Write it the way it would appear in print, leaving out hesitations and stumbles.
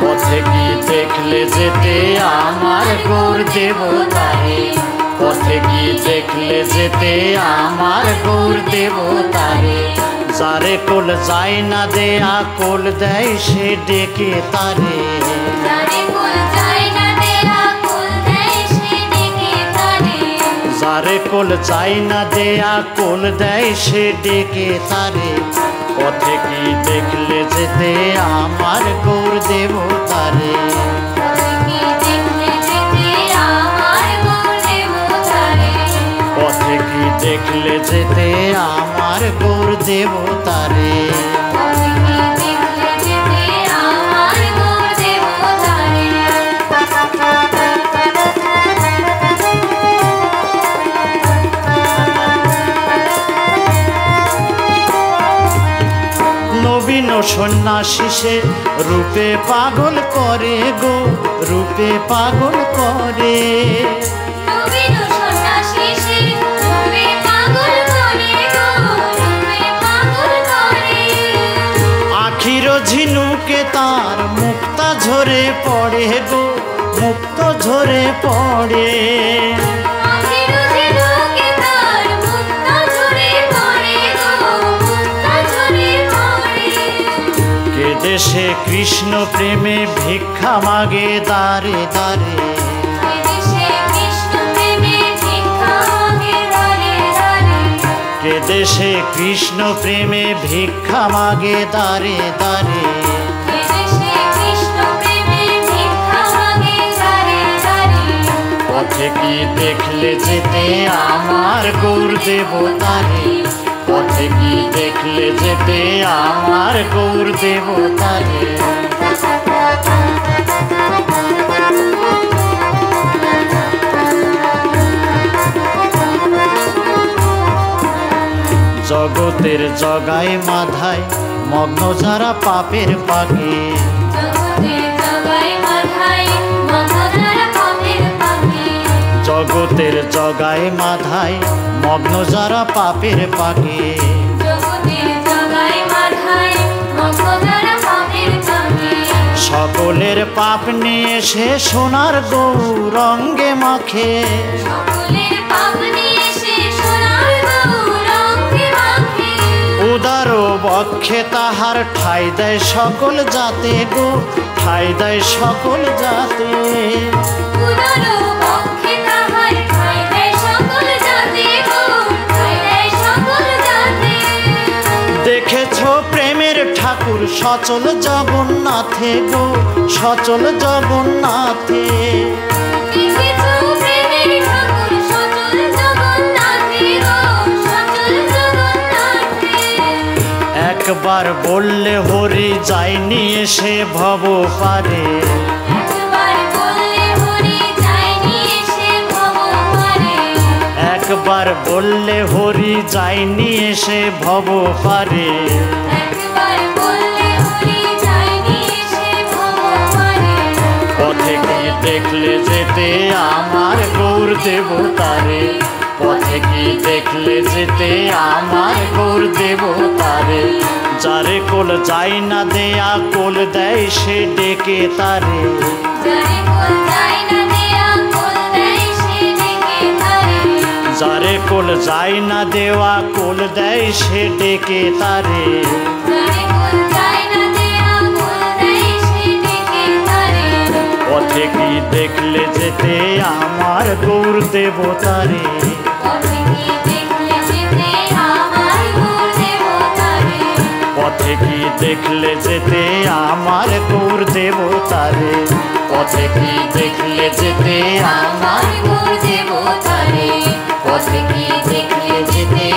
পথে কি দেখলে যেতে আমার গৌর দেবতারে, পথে কি দেখলে যেতে আমার গৌর দেবতারে। যারে কোল যায় না দেয়া কোল দেয় সে ডেকে তারে, যারে কোল যায় না দেয়া কোল দেয় সে ডেকে তারে, যারে কোল যায় না দেয়া কোল দেয় সে ডেকে তারে। পথে কি দেখলে যেতে আমার গৌর দেবতারে, পথে কি দেখলে যেতে আমার গৌর দেবতারে, পথে কি দেখলে যেতে আমার গৌর দেবতারে। পথে কি দেখলে যেতে আমার গৌর দেবতারে। নবীন সন্ন্যাসী সে রূপে পাগল করে গো, রূপে পাগল করে। নবীন সন্ন্যাসী সে রূপে পাগল করে গো, রূপে পাগল করে। আখির ঝিনুকে তার মুক্তা ঝরে পড়ে গো, মুক্ত ঝরে পড়ে। আখির ঝিনুকে তার মুক্তা ঝরে পড়ে গো, মুক্তা ঝরে পড়ে। কেঁদে সে কৃষ্ণ প্রেমে ভিক্ষা মাগে দারে দারে, এদেশে কৃষ্ণ প্রেমে ভিক্ষা মাগে দারে দারে, কেঁদে সে কৃষ্ণ প্রেমে ভিক্ষা মাগে দারে দারে। এদেশে কৃষ্ণ প্রেমে ভিক্ষা মাগে দারে দারে। পথে কি দেখলে যেতে আমার গৌর দেবতারে, পথে কি দেখলে যেতে আমার গৌর দেবতারে। জগতের জগায় মাথায় মগ্ন যারা পাপের পাকে, জগতের জগায় মাথায় মগ্ন যারা পাপের পাকে, জগতের জগায় মাথায় মগ্ন যারা পাপের পাকে। জগতের জগায় মাথায় মগ্ন যারা পাপের পাকে। সকলের পাপ নিয়ে সে সোনার গৌরঙ্গে মাখে, সকলের পাপ নিয়ে সে সোনার গৌরঙ্গে মাখে। উদার বক্ষে তাহার ঠাই দেয় সকল জাতে গো, ঠাই দেয় সকল জাতে। উদার বক্ষে তাহার ঠাঁই দেয় সকল জাতে গো, ঠাঁই দেয় সকল জাতে। দেখেছ প্রেমের ঠাকুর সচল জগন্নাথে গো, সচল জগন্নাথে। দেখেছো প্রেমের ঠাকুর সচল জগন্নাথে গো, সচল জগন্নাথে। একবার বললে হরি যায়নি এসে ভব পারে, একবার বললে হরি যায়নি এসে ভব পারে, একবার বললে হরি যায়নি এসে ভব পারে। একবার বললে হরি যায়নি এসে ভব পারে। পথে কি দেখলে যেতে আমার গৌর দেবতারে, পথে কি দেখলে যেতে আমার গৌর দেবতারে। যারে কোল যায় না দেয়া কোল দেয় সে ডেকে তারে, যারে কোল যায় না দেয়া কোল দেয় সে ডেকে তারে, যারে কোল যায় না দেওয়া কোল দেয় সে ডেকে তারে। যারে কোল যায় না দেয়া কোল দেয় সে ডেকে তারে। পথে কি দেখলে যেতে আমার গৌর দেবতারে, পথে কি দেখলে যেতে আমার গৌর দেবতারে, পথে কি দেখলে যেতে আমার গৌর দেবতারে, পথে কি দেখলে যেতে আমার আমার গৌর দেবতারে, পথে কি দেখলে যেতে